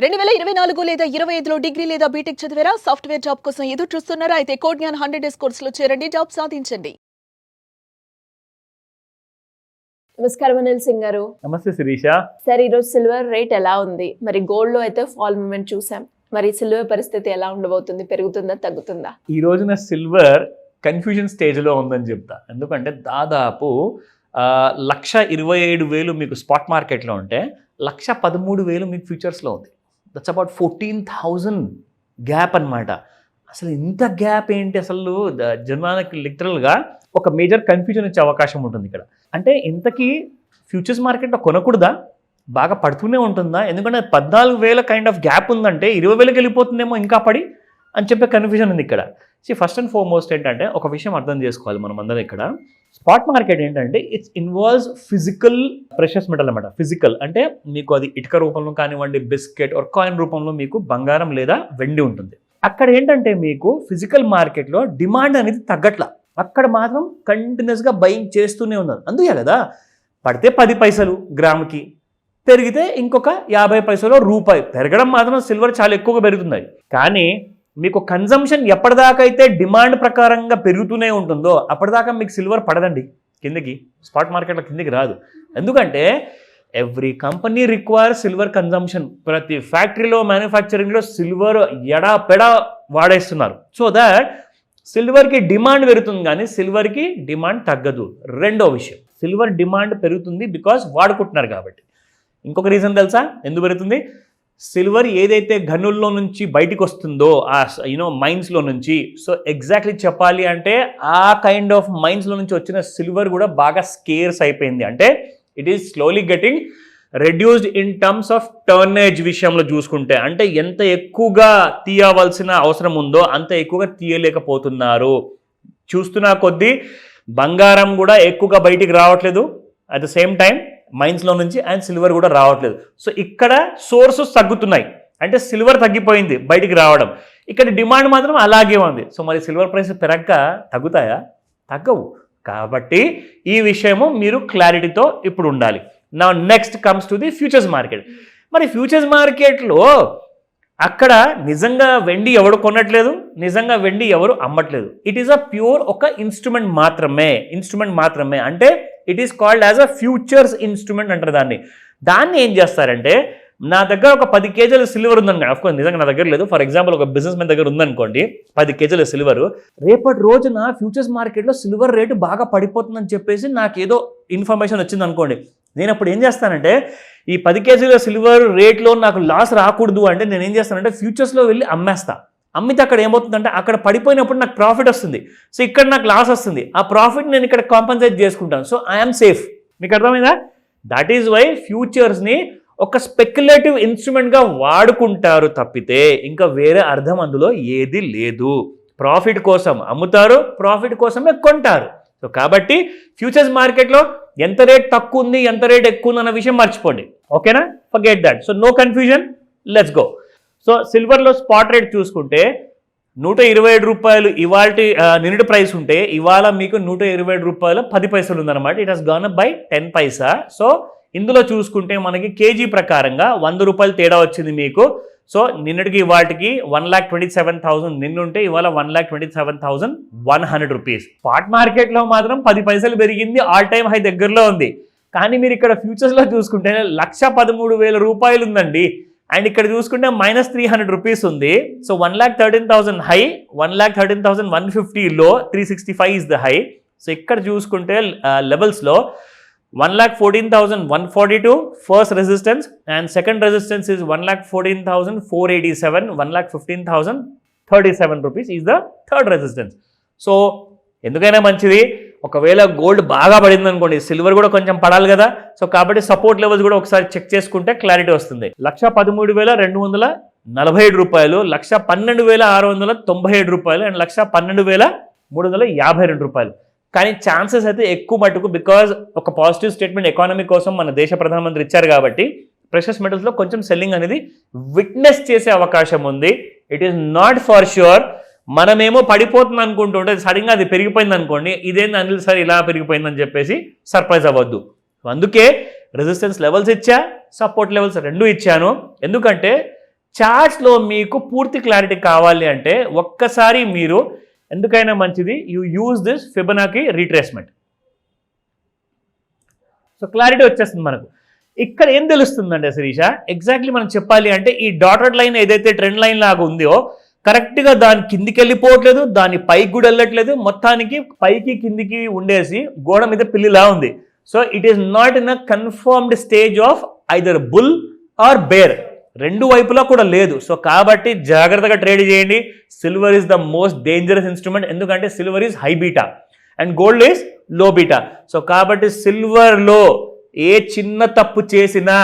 2024 లేదా 25లో డిగ్రీ లేదా బీటెక్ చదివారా? సాఫ్ట్‌వేర్ జాబ్ కోసం ఎదురు చూస్తున్నారా? అయితే కోడ్ జ్ఞాన్ 100 డేస్ కోర్సులో చేరండి, జాబ్ సాధించండి. నమస్కారం అనిల్ సింగ్ గారు. నమస్తే శిరీష. సార్, ఈరోజు సిల్వర్ రేట్ ఎలా ఉంది? మరి గోల్డ్‌లో అయితే ఫాల్ మూవ్‌మెంట్ చూసాం. మరి సిల్వర్ పరిస్థితి ఎలా ఉండబోతుంది? పెరుగుతుందా, తగ్గుతుందా? ఈ రోజున సిల్వర్ కన్ఫ్యూజన్ స్టేజ్లో ఉందని చెప్తా. ఎందుకంటే దాదాపు 1,27,000 మీకు స్పాట్ మార్కెట్లో ఉంటే 1,13,000 మీకు ఫ్యూచర్స్లో ఉంది. దట్స్ అబౌట్ 14,000 గ్యాప్ అనమాట. అసలు ఇంత గ్యాప్ ఏంటి? అసలు జనానికి లిటరల్గా ఒక మేజర్ కన్ఫ్యూజన్ వచ్చే అవకాశం ఉంటుంది ఇక్కడ. అంటే ఇంతకీ ఫ్యూచర్స్ మార్కెట్లో కొనకూడదా? బాగా పడుతూనే ఉంటుందా? ఎందుకంటే 14,000 కైండ్ ఆఫ్ గ్యాప్ ఉందంటే 20,000కి వెళ్ళిపోతుందేమో ఇంకా పడి అని చెప్పే కన్ఫ్యూజన్ ఉంది ఇక్కడ. ఫస్ట్ అండ్ ఫార్మోస్ట్ ఏంటంటే ఒక విషయం అర్థం చేసుకోవాలి మనం అందరం ఇక్కడ. స్పాట్ మార్కెట్ ఏంటంటే it's involves physical precious metal అనమాట. ఫిజికల్ అంటే మీకు అది ఇటుక రూపంలో కానివ్వండి, బిస్కెట్ ఆర్ కాయిన్ రూపంలో మీకు బంగారం లేదా వెండి ఉంటుంది. అక్కడ ఏంటంటే మీకు ఫిజికల్ మార్కెట్లో డిమాండ్ అనేది తగ్గట్లా. అక్కడ మాత్రం కంటిన్యూస్గా బయింగ్ చేస్తూనే ఉన్నారు. అందుకే కదా పడితే 10 పైసలు గ్రాముకి, పెరిగితే ఇంకొక 50 పైసలు రూపాయి. పెరగడం మాత్రం సిల్వర్ చాలా ఎక్కువగా పెరుగుతుంది. కానీ మీకు కన్జంప్షన్ ఎప్పటిదాకా అయితే డిమాండ్ ప్రకారంగా పెరుగుతూనే ఉంటుందో అప్పటిదాకా మీకు సిల్వర్ పడదండి కిందకి. స్పాట్ మార్కెట్లో కిందకి రాదు. ఎందుకంటే every company require silver consumption. ప్రతి ఫ్యాక్టరీలో, మ్యానుఫ్యాక్చరింగ్లో సిల్వర్ ఎడాపెడా వాడేస్తున్నారు. సో దట్ సిల్వర్కి డిమాండ్ పెరుగుతుంది కానీ సిల్వర్కి డిమాండ్ తగ్గదు. రెండో విషయం, సిల్వర్ డిమాండ్ పెరుగుతుంది బికాస్ వాడుకుంటున్నారు కాబట్టి. ఇంకొక రీజన్ తెలుసా ఎందుకు పెరుగుతుంది? సిల్వర్ ఏదైతే గనుల్లో నుంచి బయటికి వస్తుందో ఆ మైన్స్లో నుంచి, సో ఎగ్జాక్ట్లీ చెప్పాలి అంటే ఆ కైండ్ ఆఫ్ మైన్స్లో నుంచి వచ్చిన సిల్వర్ కూడా బాగా స్కేర్స్ అయిపోయింది. అంటే it is slowly getting reduced in terms of tonnage విషయంలో చూసుకుంటే. అంటే ఎంత ఎక్కువగా తీయవలసిన అవసరం ఉందో అంత ఎక్కువగా తీయలేకపోతున్నారు. చూస్తున్న కొద్దీ బంగారం కూడా ఎక్కువగా బయటికి రావట్లేదు, అట్ ద సేమ్ టైం మైన్స్లో నుంచి అండ్ సిల్వర్ కూడా రావట్లేదు. సో ఇక్కడ సోర్సెస్ తగ్గుతున్నాయి, అంటే సిల్వర్ తగ్గిపోయింది బయటికి రావడం. ఇక్కడ డిమాండ్ మాత్రం అలాగే ఉంది. సో మరి సిల్వర్ ప్రైస్ పెరగక తగ్గుతాయా? తగ్గవు. కాబట్టి ఈ విషయము మీరు క్లారిటీతో ఇప్పుడు ఉండాలి. నా next comes to the futures market. మరి ఫ్యూచర్స్ మార్కెట్లో అక్కడ నిజంగా వెండి ఎవరు కొనట్లేదు, నిజంగా వెండి ఎవరు అమ్మట్లేదు. ఇట్ ఈస్ అ ప్యూర్ ఒక ఇన్స్ట్రుమెంట్ మాత్రమే. అంటే it is called as a futures instrument అంటారు దాన్ని ఏం చేస్తారంటే, నా దగ్గర ఒక 10 కేజీల సిల్వర్ ఉందనుకోండి. అఫ్కోర్స్ నిజంగా నా దగ్గర లేదు. ఫర్ ఎగ్జాంపుల్ ఒక బిజినెస్ మ్యాన్ దగ్గర ఉందనుకోండి 10 కేజీల సిల్వర్. రేపటి రోజున ఫ్యూచర్స్ మార్కెట్లో సిల్వర్ రేటు బాగా పడిపోతుందని చెప్పేసి నాకు ఏదో ఇన్ఫర్మేషన్ వచ్చింది అనుకోండి. నేను అప్పుడు ఏం చేస్తానంటే, ఈ 10 కేజీల సిల్వర్ రేట్లో నాకు లాస్ రాకూడదు అంటే నేను ఏం చేస్తానంటే ఫ్యూచర్స్లో వెళ్ళి అమ్మేస్తా. అమ్మితే అక్కడ ఏమవుతుందంటే అక్కడ పడిపోయినప్పుడు నాకు ప్రాఫిట్ వస్తుంది. సో ఇక్కడ నాకు లాస్ వస్తుంది. ఆ ప్రాఫిట్ నేను ఇక్కడ కాంపన్సేట్ చేసుకుంటాను. So I'm safe. మీకు అర్థమైందా? దట్ ఈజ్ వై ఫ్యూచర్స్ని ఒక స్పెక్యులేటివ్ ఇన్స్ట్రుమెంట్గా వాడుకుంటారు తప్పితే ఇంకా వేరే అర్థం అందులో ఏది లేదు. ప్రాఫిట్ కోసం అమ్ముతారు, ప్రాఫిట్ కోసమే కొంటారు. సో కాబట్టి ఫ్యూచర్స్ మార్కెట్లో ఎంత రేట్ తక్కువ ఉంది, ఎంత రేట్ ఎక్కువ ఉంది అన్న విషయం మర్చిపోండి. ఓకేనా? Forget that. So no confusion, let's go. So సిల్వర్లో స్పాట్ రేట్ చూసుకుంటే 127 రూపాయలు ఇవాళ నిన్నటి ప్రైస్ ఉంటే ఇవాళ మీకు 127 రూపాయలు 10 పైసలు ఉందన్నమాట. It has gone up by 10 Paisa. So ఇందులో చూసుకుంటే మనకి కేజీ ప్రకారంగా 100 రూపాయలు తేడా వచ్చింది మీకు. సో నిన్నటికి వాటికి 1,27,000 నిన్నుంటే ఇవాళ 1,27,100 రూపీస్. స్పాట్ మార్కెట్లో మాత్రం 10 పైసలు పెరిగింది, ఆల్ టైమ్ హై దగ్గరలో ఉంది. కానీ మీరు ఇక్కడ ఫ్యూచర్స్లో చూసుకుంటే 1,13,000 రూపాయలు ఉందండి. అండ్ ఇక్కడ చూసుకుంటే -300 రూపీస్ ఉంది. సో 1,13,000 హై, 1,13,150 లో, 365 ఇస్ ద హై. సో ఇక్కడ చూసుకుంటే లెవెల్స్లో 1,14,142 first resistance and second resistance is 1,14,487, 1,15,037 rupees is the third resistance. So ఎందుకైనా మంచిది ఒకవేళ గోల్డ్ బాగా పడింది అనుకోండి, సిల్వర్ కూడా కొంచెం పడాలి కదా. సో కాబట్టి సపోర్ట్ లెవెల్స్ కూడా ఒకసారి చెక్ చేసుకుంటే క్లారిటీ వస్తుంది. 1,13,247 రూపాయలు, 1,12,697 రూపాయలు అండ్ 1,12,352 రూపాయలు. కానీ ఛాన్సెస్ అయితే ఎక్కువ మటుకు, బికాజ్ ఒక పాజిటివ్ స్టేట్మెంట్ ఎకానమీ కోసం మన దేశ ప్రధానమంత్రి ఇచ్చారు కాబట్టి ప్రెషస్ మెటల్స్లో కొంచెం సెల్లింగ్ అనేది విట్నెస్ చేసే అవకాశం ఉంది. It is not for sure. మనమేమో పడిపోతుంది అనుకుంటుంటే సడన్గా అది పెరిగిపోయింది అనుకోండి, ఇదేంది అనిల్ సార్ ఇలా పెరిగిపోయిందని చెప్పేసి సర్ప్రైజ్ అవ్వద్దు. అందుకే రెసిస్టెన్స్ లెవెల్స్ ఇచ్చా, సపోర్ట్ లెవెల్స్ రెండు ఇచ్చాను. ఎందుకంటే చార్ట్స్లో మీకు పూర్తి క్లారిటీ కావాలి అంటే ఒక్కసారి మీరు ఎందుకైనా మంచిది you use this Fibonacci retracement. So clarity వచ్చేస్తుంది మనకు. ఇక్కడ ఏం తెలుస్తుందంటే శిరీష, ఎగ్జాక్ట్లీ మనం చెప్పాలి అంటే ఈ డాటెడ్ లైన్ ఏదైతే ట్రెండ్ లైన్ లాగా ఉందో కరెక్ట్గా దాని కిందికి వెళ్ళిపోవట్లేదు, దాని పైకి కూడా వెళ్ళట్లేదు, మొత్తానికి పైకి కిందికి ఉండేసి గోడ మీద పిల్లిలా ఉంది. So it is not in a confirmed stage of either bull or bear, రెండు వైపులా కూడా లేదు. సో కాబట్టి జాగ్రత్తగా ట్రేడ్ చేయండి. Silver is the most dangerous instrument, ఎందుకంటే silver is high beta and gold is low beta. So కాబట్టి సిల్వర్లో ఏ చిన్న తప్పు చేసినా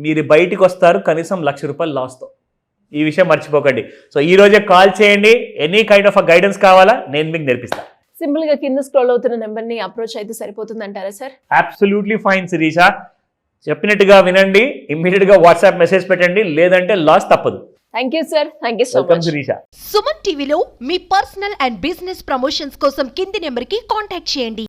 మీరు బయటికి వస్తారు కనీసం ₹1,00,000 లాస్తో. ఈ విషయం మర్చిపోకండి. సో ఈ రోజే కాల్ చేయండి. ఎనీ కైండ్ ఆఫ్ గైడెన్స్ కావాలా నేను మీకు నేర్పిస్తాను. సింపుల్ గా కింద స్క్రోల్ అవుతున్న నెంబర్ని అప్రోచ్ అయితే సరిపోతుంది అంటారా సార్? అబ్సల్యూట్లీ ఫైన్ శిరీష, చెప్పినట్టుగా వినండి, ఇమ్మీడియట్గా వాట్సాప్ మెసేజ్ పెట్టండి, లేదంటే లాస్ తప్పదు. Thank you sir, thank you so welcome much. Shirisha. Suman టీవీలో మీ పర్సనల్ అండ్ బిజినెస్ ప్రమోషన్స్ కోసం కింది నెంబర్కి కాంటాక్ట్ చేయండి.